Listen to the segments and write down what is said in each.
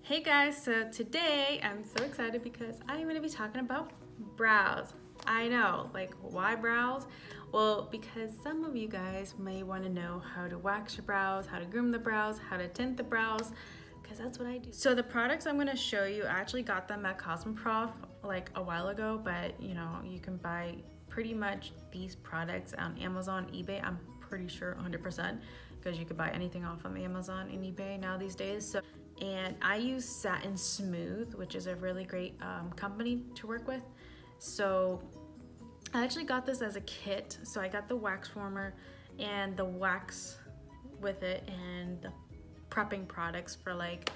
Hey guys, so today I'm so excited because I'm going to be talking about brows. I know, like why brows? Well, because some of you guys may want to know how to wax your brows, how to groom the brows, how to tint the brows, because that's what I do. So the products I'm going to show you, I actually got them at Cosmoprof like a while ago, but you know, you can buy pretty much these products on Amazon, eBay. I'm pretty sure 100% because you could buy anything off of Amazon and eBay now these days. And I use Satin Smooth, which is a really great company to work with. So I actually got this as a kit. So I got the wax warmer and the wax with it and the prepping products for like,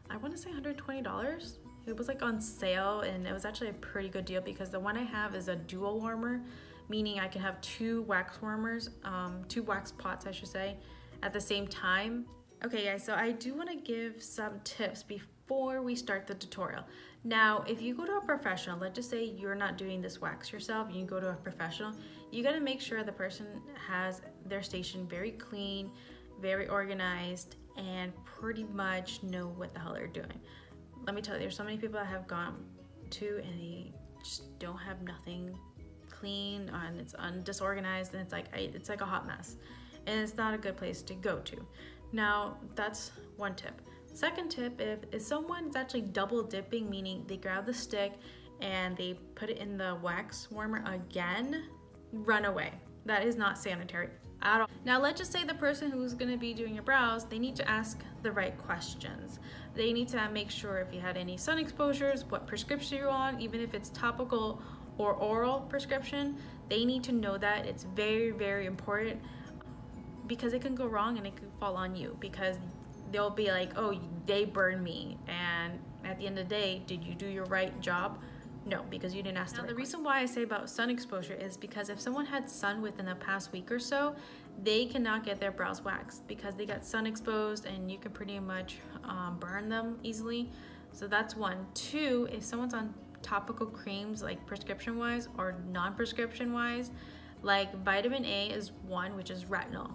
I want to say $120. It was like on sale and it was actually a pretty good deal because the one I have is a dual warmer, meaning I can have two wax warmers, two wax pots I should say, at the same time. Okay guys, so I do want to give some tips before we start the tutorial. Now, if you go to a professional, let's just say you're not doing this wax yourself, you go to a professional, you got to make sure the person has their station very clean, very organized, and pretty much know what the hell they're doing. Let me tell you, there's so many people I have gone to and they just don't have nothing clean and it's disorganized and it's like a hot mess. And it's not a good place to go to. Now, that's one tip. Second tip, if someone's actually double dipping, meaning they grab the stick and they put it in the wax warmer again, run away. That is not sanitary at all. Now, let's just say the person who's gonna be doing your brows, they need to ask the right questions. They need to make sure if you had any sun exposures, what prescription you're on, even if it's topical or oral prescription, they need to know that. It's very, very important, because it can go wrong and it can fall on you because they'll be like, oh, they burned me. And at the end of the day, did you do your right job? No, because you didn't ask the right question. The reason why I say about sun exposure is because if someone had sun within the past week or so, they cannot get their brows waxed because they got sun exposed and you can pretty much burn them easily. So that's one. Two, if someone's on topical creams like prescription wise or non-prescription wise, like vitamin A is one, which is retinol.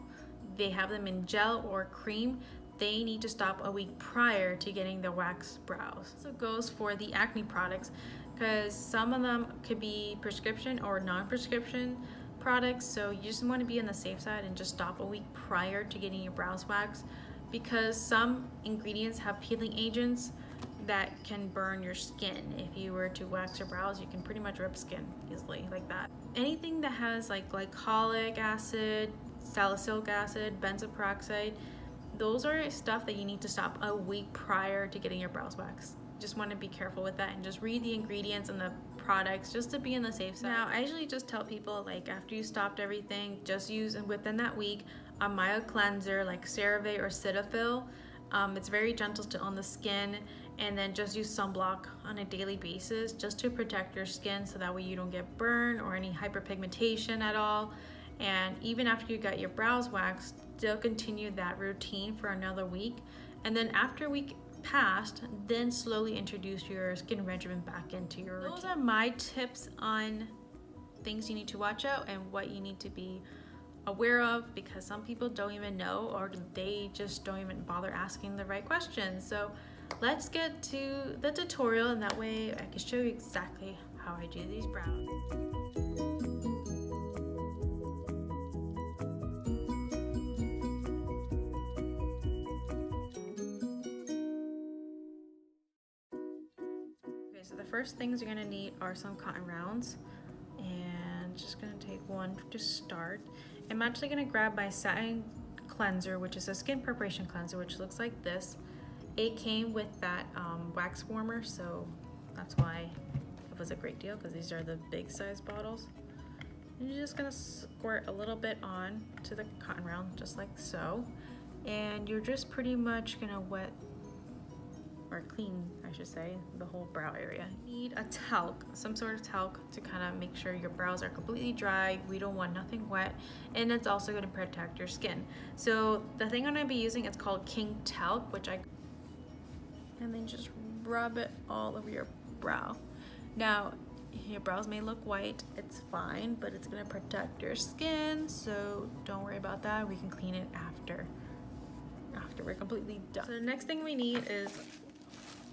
They have them in gel or cream. They need to stop a week prior to getting their wax brows. So it goes for the acne products because some of them could be prescription or non-prescription products. So you just want to be on the safe side and just stop a week prior to getting your brows waxed because some ingredients have peeling agents that can burn your skin. If you were to wax your brows, you can pretty much rip skin easily like that. Anything that has like glycolic acid, salicylic acid, benzoyl peroxide, those are stuff that you need to stop a week prior to getting your brows waxed. Just want to be careful with that and just read the ingredients and the products just to be on the safe side. Now, I usually just tell people like after you stopped everything, just use within that week a mild cleanser like CeraVe or Cetaphil. It's very gentle on the skin, and then just use sunblock on a daily basis just to protect your skin so that way you don't get burned or any hyperpigmentation at all. And even after you got your brows waxed, still continue that routine for another week. And then after a week passed, then slowly introduce your skin regimen back into your routine. Those are my tips on things you need to watch out and what you need to be aware of, because some people don't even know or they just don't even bother asking the right questions. So let's get to the tutorial, and that way I can show you exactly how I do these brows. So the first things you're gonna need are some cotton rounds, and just gonna take one to start. I'm actually gonna grab my satin cleanser, which is a skin preparation cleanser, which looks like this. It came with that wax warmer, so that's why it was a great deal, because these are the big size bottles. And you're just gonna squirt a little bit on to the cotton round, just like so. And you're just pretty much gonna wet, or clean, I should say, the whole brow area. You need a talc, some sort of talc, to kind of make sure your brows are completely dry. We don't want nothing wet, and it's also going to protect your skin. So the thing I'm going to be using is called King Talc, and then just rub it all over your brow. Now, your brows may look white, it's fine, but it's going to protect your skin, so don't worry about that. We can clean it after we're completely done. So the next thing we need is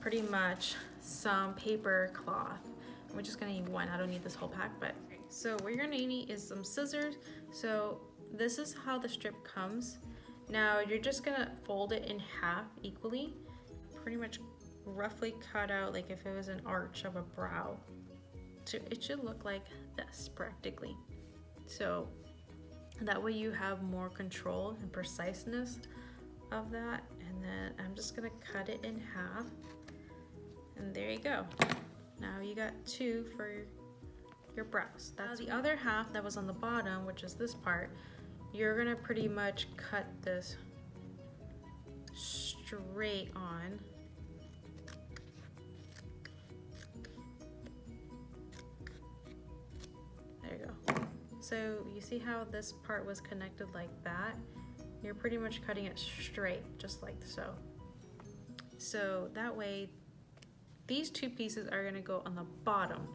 pretty much some paper cloth. We're just gonna need one. I don't need this whole pack, but so what you're gonna need is some scissors. So this is how the strip comes. Now you're just gonna fold it in half equally, pretty much roughly cut out like if it was an arch of a brow. So it should look like this practically. So that way you have more control and preciseness of that. And then I'm just gonna cut it in half. And there you go. Now you got two for your brows. That's the other half that was on the bottom, which is this part. You're gonna pretty much cut this straight on. There you go. So you see how this part was connected like that? You're pretty much cutting it straight, just like so. So that way, these two pieces are gonna go on the bottom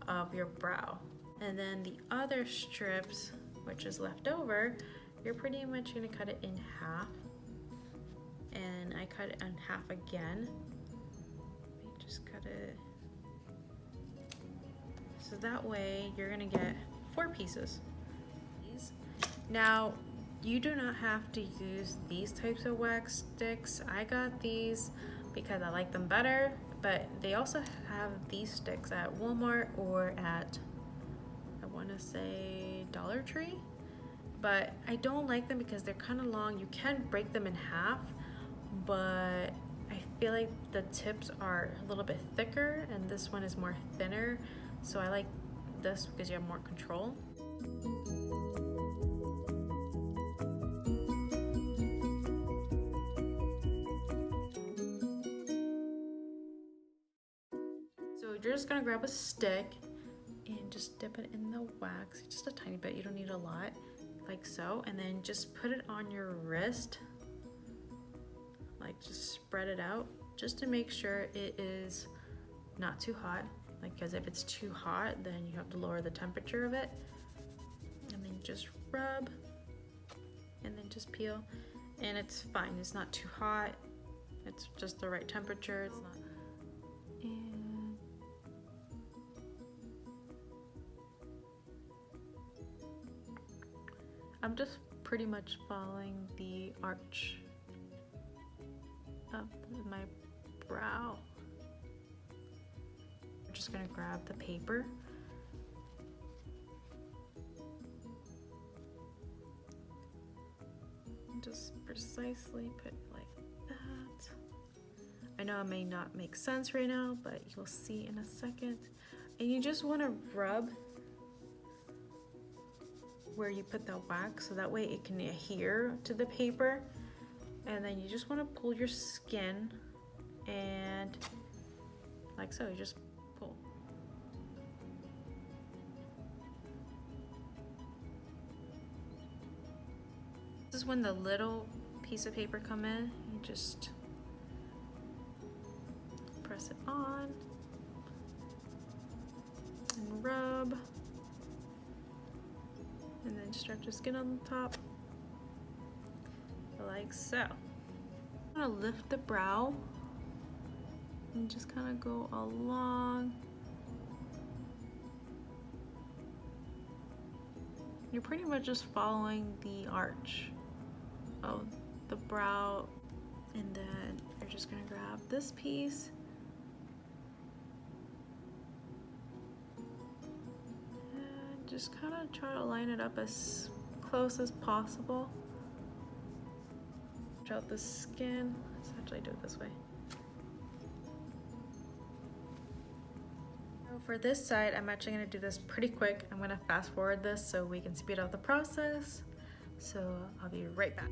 of your brow. And then the other strips, which is left over, you're pretty much gonna cut it in half. And I cut it in half again. Let me just cut it. So that way you're gonna get 4 pieces. Now, you do not have to use these types of wax sticks. I got these because I like them better, but they also have these sticks at Walmart or at, I wanna say, Dollar Tree. But I don't like them because they're kind of long. You can break them in half, but I feel like the tips are a little bit thicker and this one is more thinner. So I like this because you have more control. So you're just gonna grab a stick and just dip it in the wax, just a tiny bit, you don't need a lot, like so, and then just put it on your wrist, like just spread it out, just to make sure it is not too hot, like because if it's too hot, then you have to lower the temperature of it, and then just rub, and then just peel, and it's fine, it's not too hot, it's just the right temperature, it's not, and I'm just pretty much following the arch of my brow. I'm just gonna grab the paper. And just precisely put it like that. I know it may not make sense right now, but you'll see in a second. And you just wanna rub where you put the wax so that way it can adhere to the paper, and then you just want to pull your skin and like so, you just pull. This is when the little piece of paper come in, you just press it on and rub. And then stretch your skin on the top, like so. I'm gonna lift the brow and just kind of go along. You're pretty much just following the arch of the brow, and then you're just gonna grab this piece just kind of try to line it up as close as possible. Stretch out the skin. Let's actually do it this way. So for this side, I'm actually going to do this pretty quick. I'm going to fast forward this so we can speed up the process. So I'll be right back.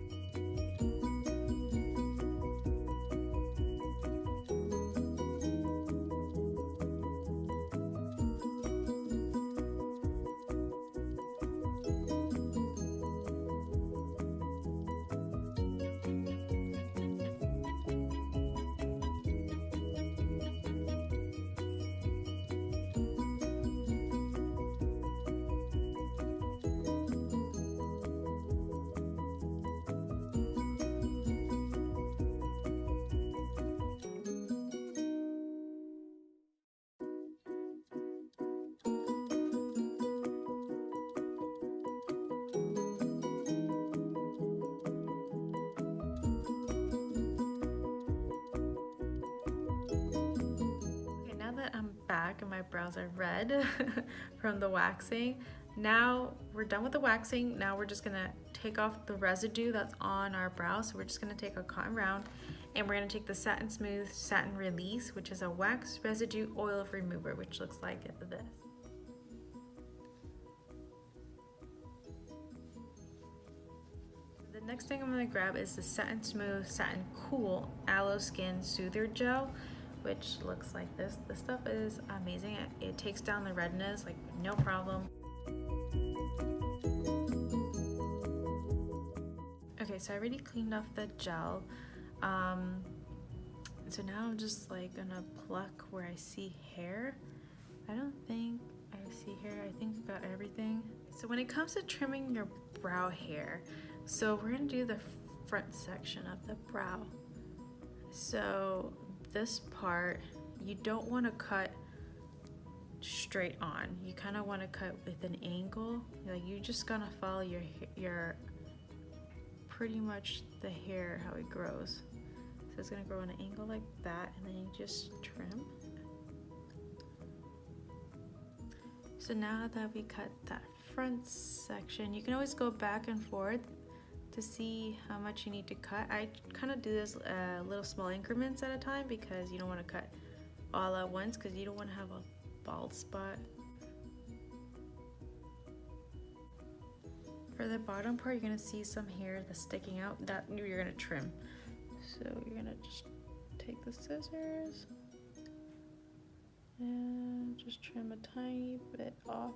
Okay, now that I'm back and my brows are red from the waxing, now we're done with the waxing. Now we're just gonna take off the residue that's on our brows. So we're just gonna take a cotton round and we're gonna take the Satin Smooth Satin Release, which is a wax residue oil remover, which looks like this. The next thing I'm gonna grab is the Satin Smooth Satin Cool Aloe Skin Soother Gel, which looks like this. This stuff is amazing. It takes down the redness like no problem. Okay, so I already cleaned off the gel. So now I'm just like gonna pluck where I see hair. I don't think I see hair. I think I got everything. So when it comes to trimming your brow hair, so we're gonna do the front section of the brow. So this part, you don't want to cut straight on. You kind of want to cut with an angle. Like you're just gonna follow your pretty much the hair, how it grows. So it's gonna grow on an angle like that, and then you just trim. So now that we cut that front section, you can always go back and forth to see how much you need to cut. I kind of do this little small increments at a time because you don't want to cut all at once because you don't want to have a bald spot. For the bottom part, you're gonna see some hair that's sticking out that you're gonna trim. So you're gonna just take the scissors and just trim a tiny bit off.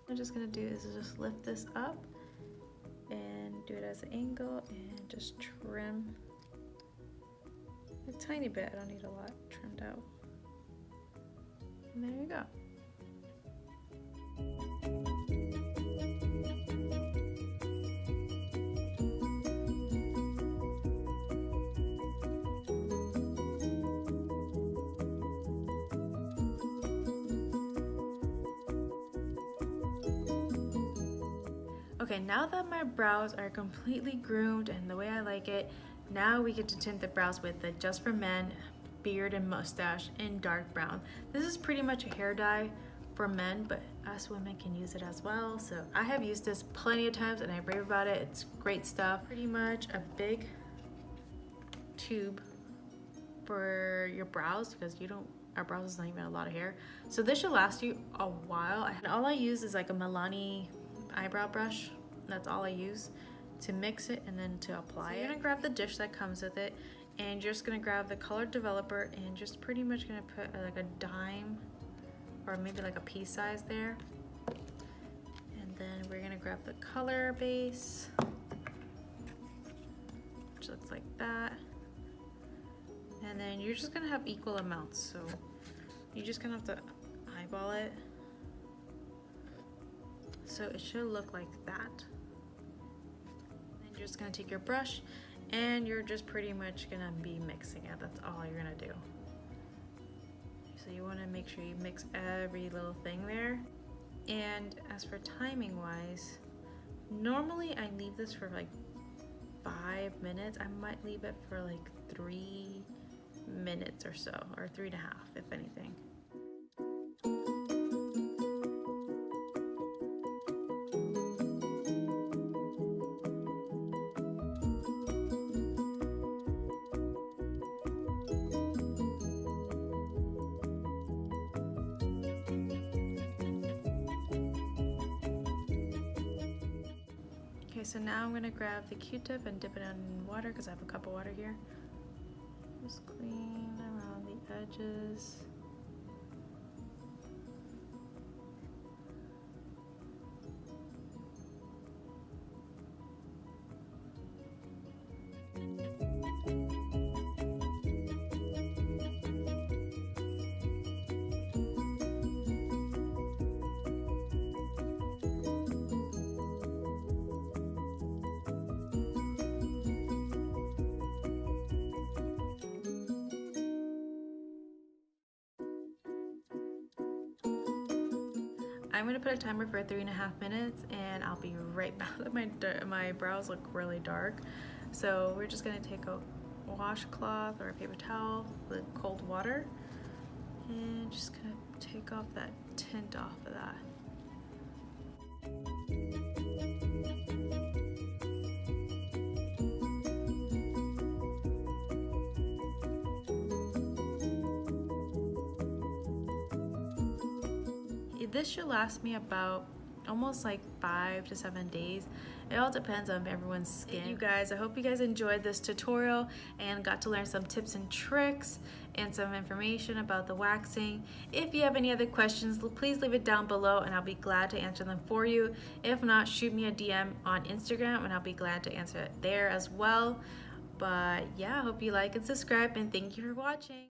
What I'm just gonna do is just lift this up and do it as an angle and just trim a tiny bit. I don't need a lot trimmed out. And there you go. Okay, now that my brows are completely groomed and the way I like it, now we get to tint the brows with the Just for Men Beard and Mustache in dark brown. This is pretty much a hair dye for men, but us women can use it as well. So I have used this plenty of times and I rave about it. It's great stuff. Pretty much a big tube for your brows because our brows is not even a lot of hair. So this should last you a while. And all I use is like a Milani eyebrow brush. That's all I use to mix it and then to apply it. You're gonna grab the dish that comes with it and you're just gonna grab the color developer and just pretty much gonna put like a dime or maybe like a pea size there. And then we're gonna grab the color base, which looks like that. And then you're just gonna have equal amounts. So you just gonna have to eyeball it. So it should look like that. Then you're just gonna take your brush and you're just pretty much gonna be mixing it. That's all you're gonna do. So you wanna make sure you mix every little thing there. And as for timing wise, normally I leave this for like 5 minutes. I might leave it for like 3 minutes or so, or 3.5 if anything. Okay, so now I'm gonna grab the Q-tip and dip it in water because I have a cup of water here. Just clean around the edges. I'm gonna put a timer for 3.5 minutes and I'll be right back. My brows look really dark. So we're just gonna take a washcloth or a paper towel with cold water, and just gonna take off that tint off of that. This should last me about almost like 5 to 7 days. It all depends on everyone's skin. You guys, I hope you guys enjoyed this tutorial and got to learn some tips and tricks and some information about the waxing. If you have any other questions, please leave it down below and I'll be glad to answer them for you. If not, shoot me a DM on Instagram and I'll be glad to answer it there as well. But yeah, I hope you like and subscribe, and thank you for watching.